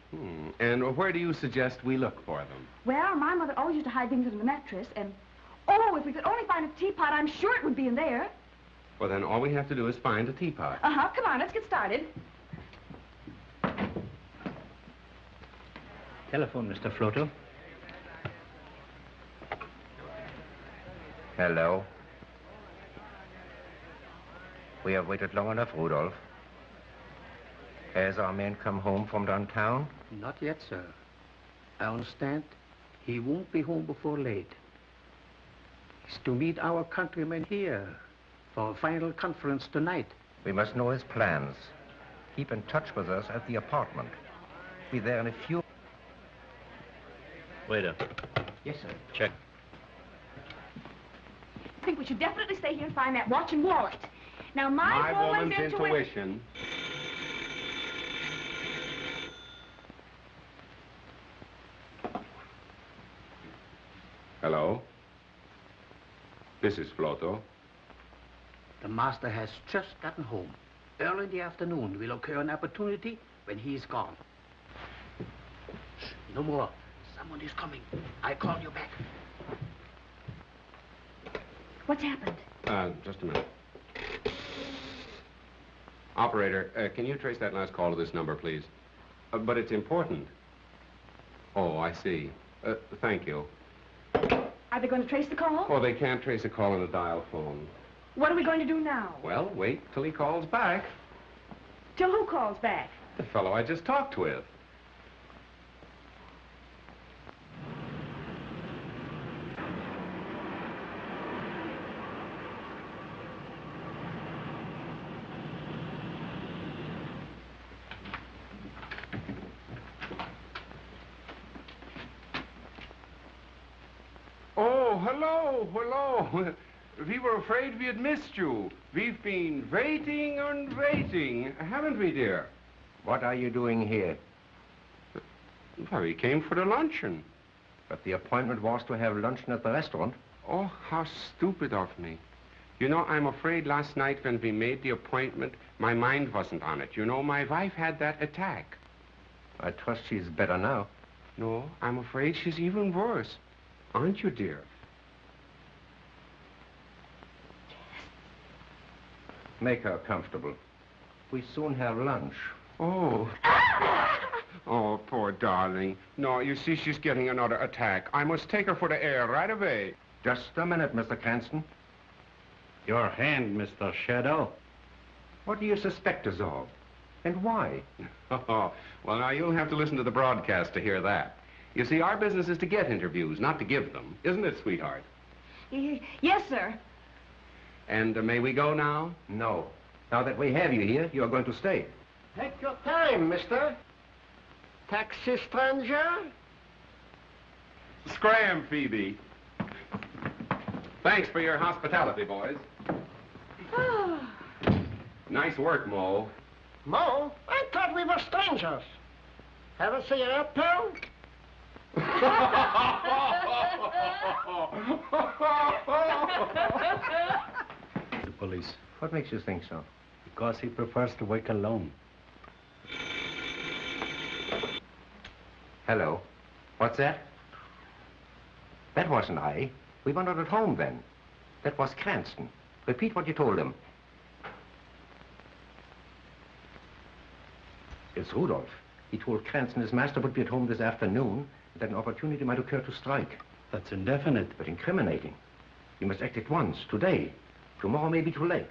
And where do you suggest we look for them? Well, my mother always used to hide things under the mattress, and... Oh, if we could only find a teapot, I'm sure it would be in there. Well, then all we have to do is find a teapot. Uh-huh. Come on, let's get started. Telephone, Mr. Floto. Hello. We have waited long enough, Rudolph. Has our man come home from downtown? Not yet, sir. I understand he won't be home before late. He's to meet our countrymen here for a final conference tonight. We must know his plans. Keep in touch with us at the apartment. Be there in a few... Waiter. Yes, sir. Check. I think we should definitely stay here and find that watch and wallet. Now, my woman's intuition... Hello? This is Floto. The master has just gotten home. Early in the afternoon will occur an opportunity when he's gone. Shh, no more. Someone is coming. I call you back. What's happened? Just a minute. Operator, can you trace that last call to this number, please? But it's important. Oh, I see. Thank you. Are they going to trace the call? Oh, they can't trace a call on a dial phone. What are we going to do now? Well, wait till he calls back. Till who calls back? The fellow I just talked with. Oh, hello. We were afraid we had missed you. We've been waiting and waiting, haven't we, dear? What are you doing here? Well, we came for the luncheon. But the appointment was to have luncheon at the restaurant. Oh, how stupid of me. You know, I'm afraid last night when we made the appointment, my mind wasn't on it. You know, my wife had that attack. I trust she's better now. No, I'm afraid she's even worse. Aren't you, dear? Make her comfortable. We soon have lunch. Oh. Oh, poor darling. No, you see, she's getting another attack. I must take her for the air right away. Just a minute, Mr. Cranston. Your hand, Mr. Shadow. What do you suspect us of? And why? Oh, well, now, you'll have to listen to the broadcast to hear that. You see, our business is to get interviews, not to give them. Isn't it, sweetheart? Yes, sir. And may we go now? No. Now that we have you here, you're going to stay. Take your time, mister. Taxi stranger? Scram, Phoebe. Thanks for your hospitality, boys. Nice work, Mo. Mo? I thought we were strangers. Have a cigarette, pal? The police. What makes you think so? Because he prefers to work alone. Hello. What's that? That wasn't I. We were not at home then. That was Cranston. Repeat what you told him. It's Rudolph. He told Cranston his master would be at home this afternoon, and that an opportunity might occur to strike. That's indefinite. But incriminating. You must act at once, today. Tomorrow may be too late.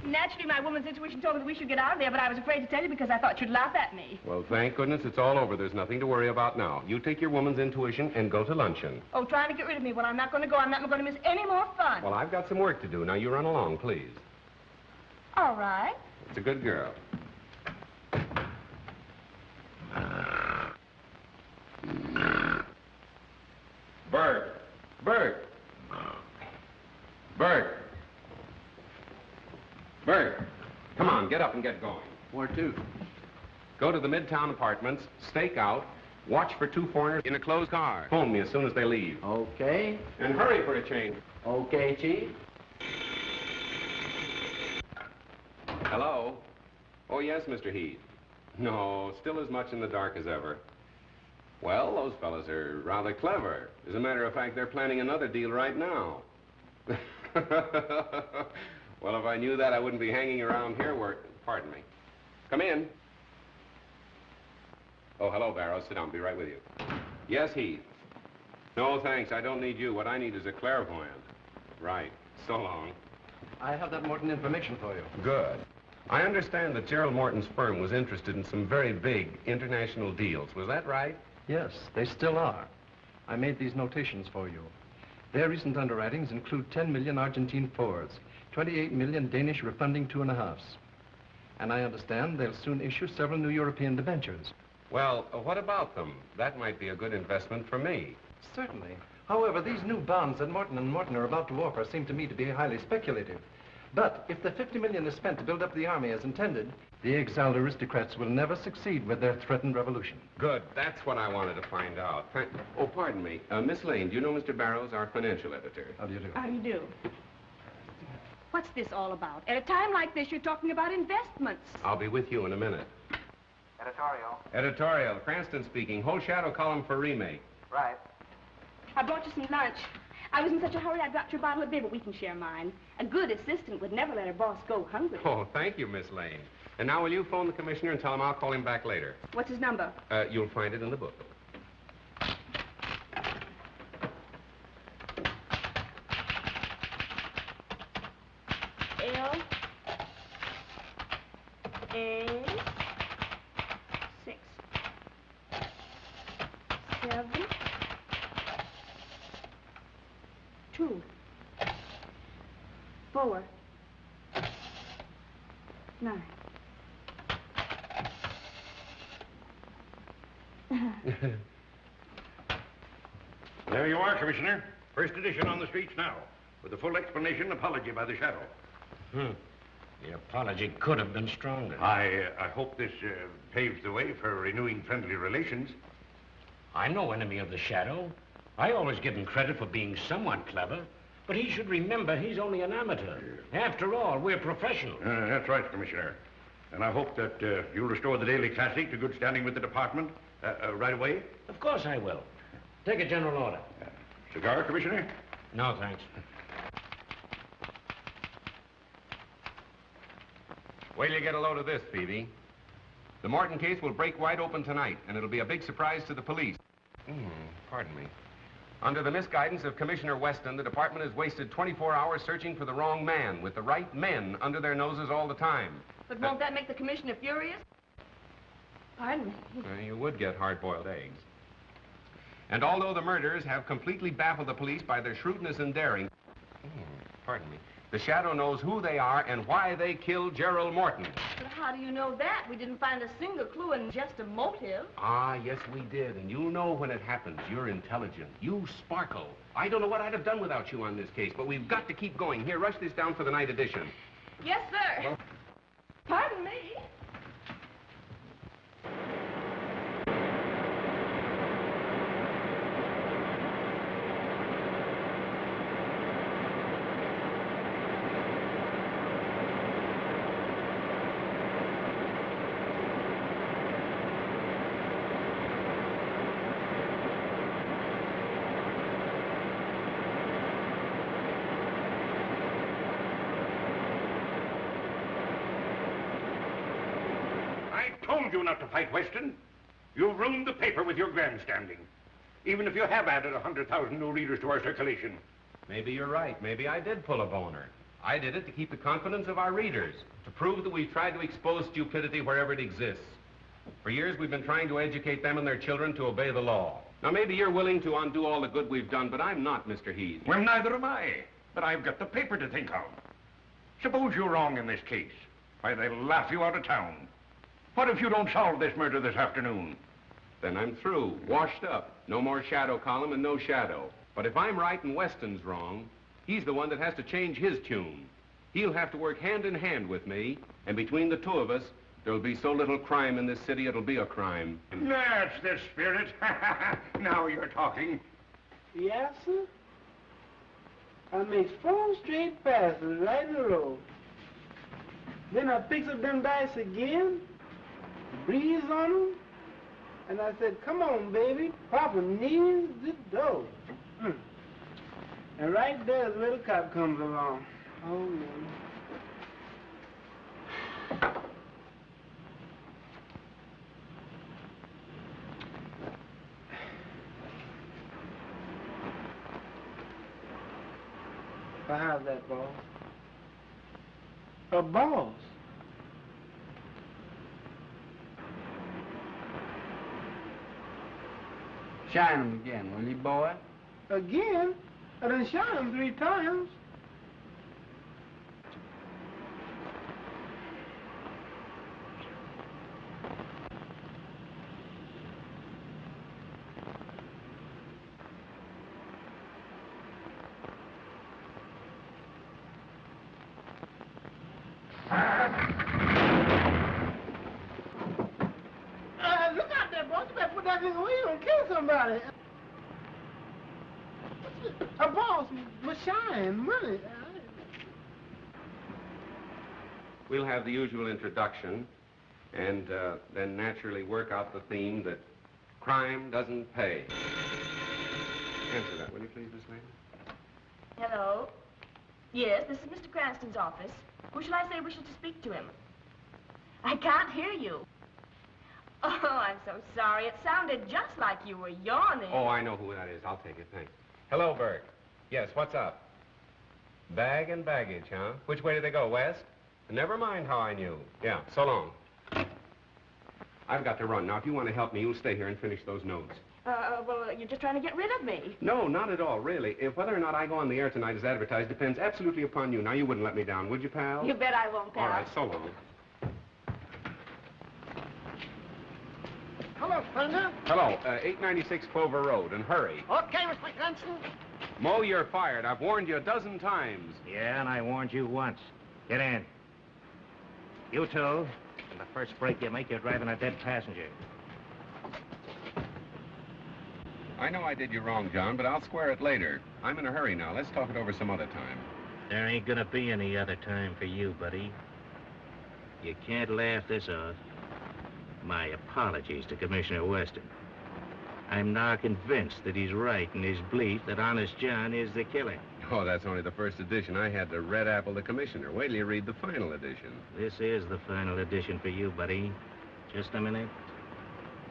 Naturally, my woman's intuition told me that we should get out of there, but I was afraid to tell you because I thought you'd laugh at me. Well, thank goodness it's all over. There's nothing to worry about now. You take your woman's intuition and go to luncheon. Oh, trying to get rid of me. Well, I'm not going to go. I'm not going to miss any more fun. Well, I've got some work to do. Now, you run along, please. All right. It's a good girl. Bert! Bert! Bert! Bert! Come on, get up and get going. Where to? Go to the Midtown Apartments, stake out, watch for two foreigners in a closed car. Phone me as soon as they leave. Okay. And hurry for a change. Okay, Chief. Hello? Oh, yes, Mr. Heath. No, still as much in the dark as ever. Well, those fellas are rather clever. As a matter of fact, they're planning another deal right now. Well, if I knew that, I wouldn't be hanging around here Pardon me. Come in. Oh, hello, Barrow. Sit down. Be right with you. Yes, Heath. No, thanks. I don't need you. What I need is a clairvoyant. Right. So long. I have that Morton information for you. Good. I understand that Gerald Morton's firm was interested in some very big international deals. Was that right? Yes, they still are. I made these notations for you. Their recent underwritings include 10 million Argentine Fords, 28 million Danish refunding 2.5s. And I understand they'll soon issue several new European debentures. Well, what about them? That might be a good investment for me. Certainly. However, these new bonds that Morton & Morton are about to offer seem to me to be highly speculative. But if the 50 million is spent to build up the army as intended, the exiled aristocrats will never succeed with their threatened revolution. Good. That's what I wanted to find out. Oh, pardon me. Miss Lane, do you know Mr. Barrows, our financial editor? How do you do? How do you do? What's this all about? At a time like this, you're talking about investments. I'll be with you in a minute. Editorial. Editorial. Cranston speaking. Whole shadow column for remake. Right. I brought you some lunch. I was in such a hurry I dropped your bottle of beer, but we can share mine. A good assistant would never let her boss go hungry. Oh, thank you, Miss Lane. And now will you phone the commissioner and tell him I'll call him back later? What's his number? You'll find it in the book. L-A-6 7 2 4 9 There you are, Commissioner. First edition on the streets now, with a full explanation and apology by the shadow. The apology could have been stronger. I hope this paves the way for renewing friendly relations. I'm no enemy of the shadow. I always give him credit for being somewhat clever, but he should remember he's only an amateur. After all, we're professionals. That's right, Commissioner. And I hope that you'll restore the Daily Classic to good standing with the department right away. Of course I will. Take a general order. Cigar, Commissioner? No, thanks. Wait till you get a load of this, Phoebe. The Morton case will break wide open tonight, and it'll be a big surprise to the police. Pardon me. Under the misguidance of Commissioner Weston, the department has wasted 24 hours searching for the wrong man, with the right men under their noses all the time. But won't that make the commissioner furious? Pardon me. You would get hard-boiled eggs. And although the murderers have completely baffled the police by their shrewdness and daring, pardon me, the shadow knows who they are and why they killed Gerald Morton. But how do you know that? We didn't find a single clue and just a motive. Ah, yes, we did. And you'll know when it happens. You're intelligent. You sparkle. I don't know what I'd have done without you on this case, but we've got to keep going. Here, rush this down for the night edition. Yes, sir. Pardon me. You not to fight Weston. You've ruined the paper with your grandstanding. Even if you have added 100,000 new readers to our circulation. Maybe you're right. Maybe I did pull a boner. I did it to keep the confidence of our readers, to prove that we've tried to expose stupidity wherever it exists. For years, we've been trying to educate them and their children to obey the law. Now, maybe you're willing to undo all the good we've done, but I'm not, Mr. Heath. Well, neither am I. But I've got the paper to think of. Suppose you're wrong in this case. Why, they'll laugh you out of town. What if you don't solve this murder this afternoon? Then I'm through, washed up. No more shadow column and no shadow. But if I'm right and Weston's wrong, he's the one that has to change his tune. He'll have to work hand in hand with me, and between the two of us, there'll be so little crime in this city, it'll be a crime. That's the spirit. Now you're talking. Yes, sir. I makes 4 straight passes right in a row. Then I picks up them dice again, breathes on them, and I said, come on, baby, Papa needs the dough. And right there's where the cop comes along. Oh, man. How's that, boss? A boss? Shine 'em again, will you, boy? Again? I done shot him 3 times. Look out there, boss. You better put that thing away. You don't kill somebody. A boss must shine, really. We'll have the usual introduction, and then naturally work out the theme that crime doesn't pay. Answer that, will you please, Miss Lane? Hello? Yes, this is Mr. Cranston's office. Who shall I say wishes to speak to him? I can't hear you. Oh, I'm so sorry. It sounded just like you were yawning. Oh, I know who that is. I'll take it, thanks. Hello, Burke. Yes, what's up? Bag and baggage, huh? Which way did they go, west? Never mind how I knew. Yeah, so long. I've got to run. Now, if you want to help me, you'll stay here and finish those notes. Well, you're just trying to get rid of me. No, not at all, really. If whether or not I go on the air tonight as advertised depends absolutely upon you. Now, you wouldn't let me down, would you, pal? You bet I won't, pal. All right, so long. Hello, Splendor. Hello, 896 Clover Road, and hurry. Okay, Mr. Cranston. Mo, you're fired. I've warned you a dozen times. Yeah, and I warned you once. Get in. You two, on the first break you make, you're driving a dead passenger. I know I did you wrong, John, but I'll square it later. I'm in a hurry now. Let's talk it over some other time. There ain't gonna be any other time for you, buddy. You can't laugh this off. My apologies to Commissioner Weston. I'm now convinced that he's right in his belief that Honest John is the killer. Oh, that's only the first edition. I had to red apple the commissioner. Wait till you read the final edition. This is the final edition for you, buddy. Just a minute.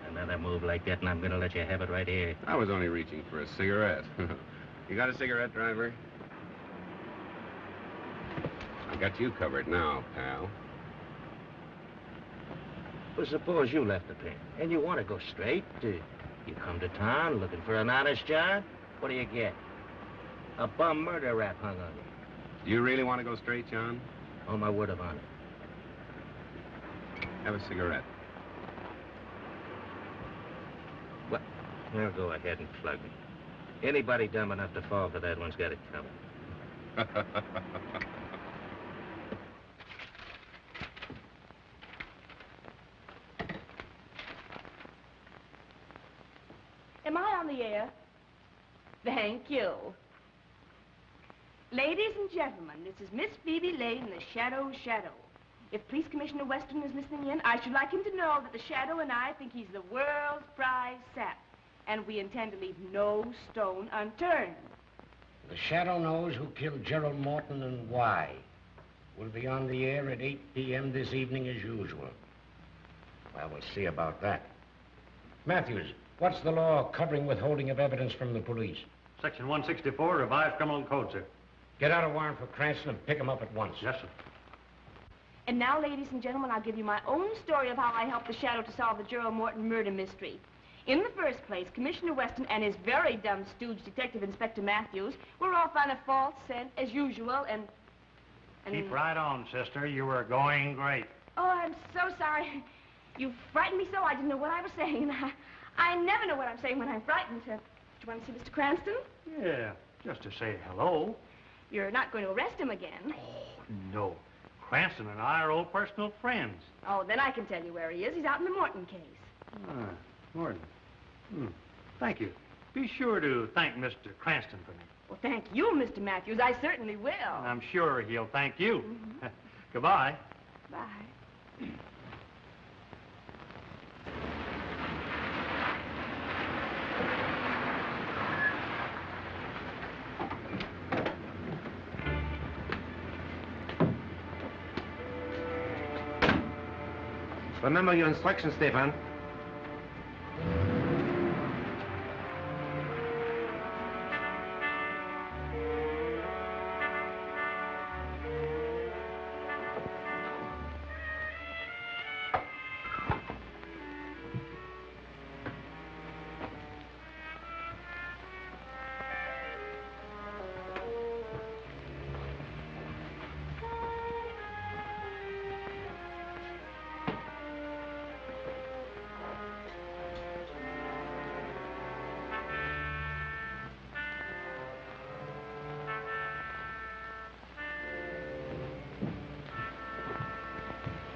Another move like that, and I'm gonna let you have it right here. I was only reaching for a cigarette. You got a cigarette, driver? I got you covered now, pal. Well, suppose you left the pen, and you want to go straight. You come to town looking for an honest job. What do you get? A bum murder rap hung on you. You really want to go straight, John? On my word of honor. Have a cigarette. Well, go ahead and plug me. Anybody dumb enough to fall for that one's got it covered. Am I on the air? Thank you. Ladies and gentlemen, this is Miss Phoebe Lane, the Shadow. If Police Commissioner Weston is listening in, I should like him to know that the Shadow and I think he's the world's prize sap, and we intend to leave no stone unturned. The Shadow knows who killed Gerald Morton and why. We'll be on the air at 8 p.m. this evening as usual. Well, we'll see about that. Matthews, what's the law covering withholding of evidence from the police? Section 164, Revised Criminal Code, sir. Get out a warrant for Cranston and pick him up at once. Yes, sir. And now, ladies and gentlemen, I'll give you my own story of how I helped the Shadow to solve the Gerald Morton murder mystery. In the first place, Commissioner Weston and his very dumb stooge, Detective Inspector Matthews, were off on a false scent, as usual, and... Keep right on, sister. You were going great. Oh, I'm so sorry. You frightened me so I didn't know what I was saying, and I never know what I'm saying when I'm frightened. Do you want to see Mr. Cranston? Yeah, just to say hello. You're not going to arrest him again. Oh, no. Cranston and I are old personal friends. Oh, then I can tell you where he is. He's out in the Morton case. Ah, Morton. Thank you. Be sure to thank Mr. Cranston for me. Well, thank you, Mr. Matthews. I certainly will. I'm sure he'll thank you. Goodbye. Bye. Remember your instructions, Stefan.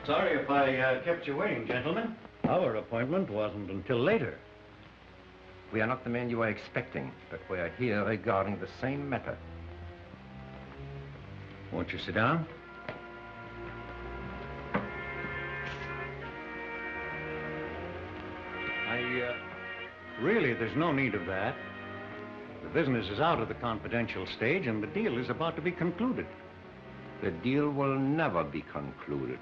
Sorry if I kept you waiting, gentlemen. Our appointment wasn't until later. We are not the men you were expecting, but we are here regarding the same matter. Won't you sit down? Really, there's no need of that. The business is out of the confidential stage, and the deal is about to be concluded. The deal will never be concluded.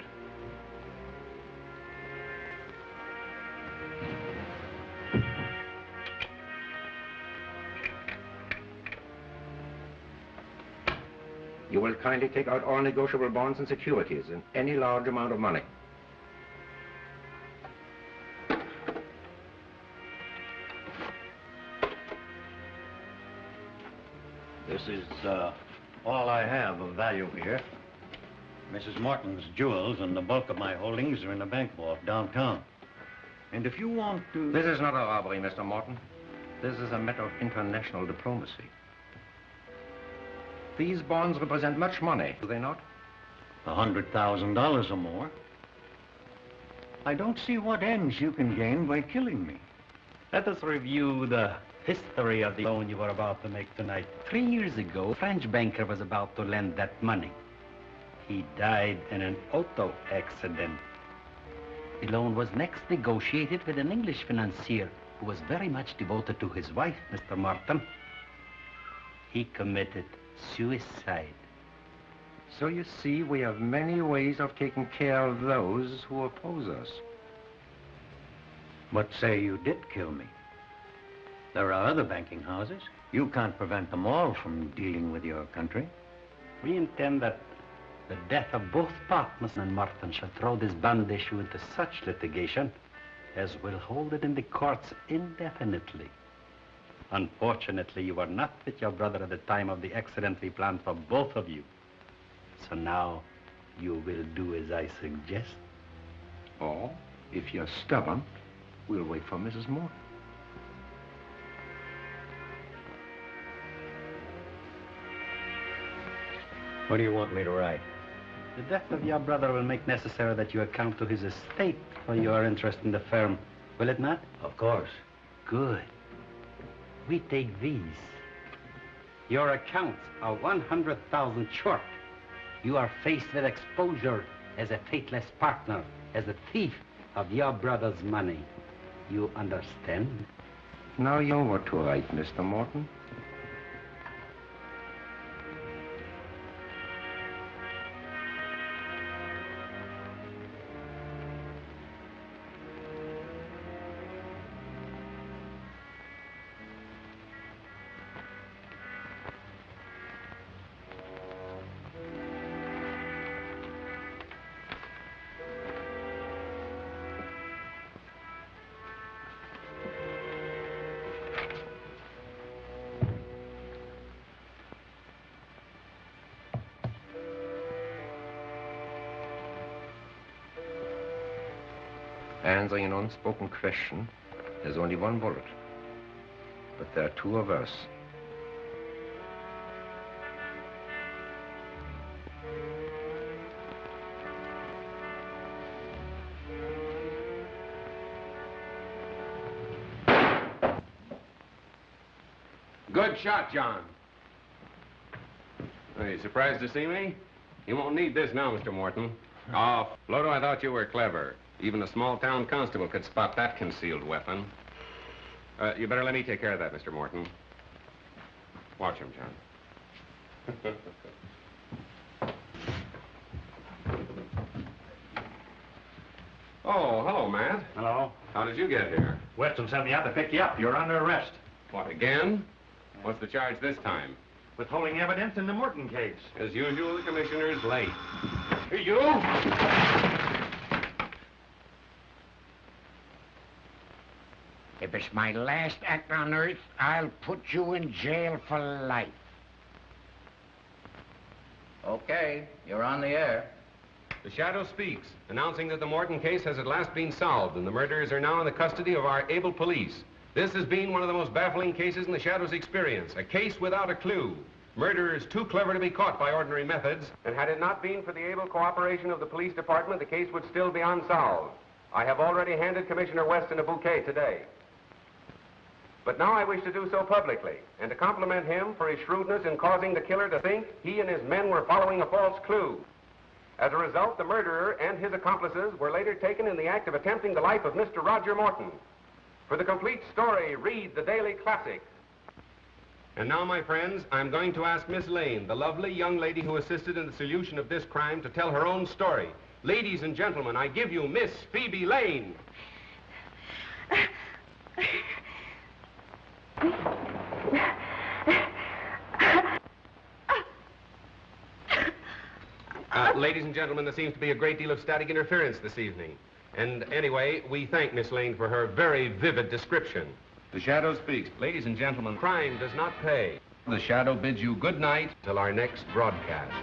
You will kindly take out all negotiable bonds and securities in any large amount of money. This is all I have of value here. Mrs. Morton's jewels and the bulk of my holdings are in a bank vault downtown. And if you want to... This is not a robbery, Mr. Morton. This is a matter of international diplomacy. These bonds represent much money, do they not? $100,000 or more. I don't see what ends you can gain by killing me. Let us review the history of the loan you were about to make tonight. 3 years ago, a French banker was about to lend that money. He died in an auto accident. The loan was next negotiated with an English financier who was very much devoted to his wife, Mr. Morton. He committed suicide. So you see, we have many ways of taking care of those who oppose us. But say you did kill me. There are other banking houses. You can't prevent them all from dealing with your country. We intend that the death of both partners and Morton shall throw this bond issue into such litigation as will hold it in the courts indefinitely. Unfortunately, you were not with your brother at the time of the accident we planned for both of you. So now, you will do as I suggest. Or, if you're stubborn, we'll wait for Mrs. Morton. What do you want me to write? The death of your brother will make necessary that you account to his estate for your interest in the firm, will it not? Of course. Good. We take these. Your accounts are 100,000 short. You are faced with exposure as a faithless partner, as a thief of your brother's money. You understand? Now you know what to write, Mr. Morton. Answering an unspoken question, there's only one bullet. But there are two of us. Good shot, John. Are you surprised to see me? You won't need this now, Mr. Morton. Oh, Floto, I thought you were clever. Even a small-town constable could spot that concealed weapon. You better let me take care of that, Mr. Morton. Watch him, John. Oh, hello, Matt. Hello. How did you get here? Weston sent me out to pick you up. You're under arrest. What, again? What's the charge this time? Withholding evidence in the Morton case. As usual, the commissioner's late. You! If it's my last act on Earth, I'll put you in jail for life. Okay, you're on the air. The Shadow speaks, announcing that the Morton case has at last been solved and the murderers are now in the custody of our able police. This has been one of the most baffling cases in the Shadow's experience, a case without a clue. Murderers too clever to be caught by ordinary methods, and had it not been for the able cooperation of the police department, the case would still be unsolved. I have already handed Commissioner Weston a bouquet today. But now I wish to do so publicly, and to compliment him for his shrewdness in causing the killer to think he and his men were following a false clue. As a result, the murderer and his accomplices were later taken in the act of attempting the life of Mr. Roger Morton. For the complete story, read the Daily Classic. And now, my friends, I'm going to ask Miss Lane, the lovely young lady who assisted in the solution of this crime, to tell her own story. Ladies and gentlemen, I give you Miss Phoebe Lane. Ladies and gentlemen, there seems to be a great deal of static interference this evening. And anyway, we thank Miss Lane for her very vivid description. The shadow speaks. Ladies and gentlemen, crime does not pay. The shadow bids you good night till our next broadcast.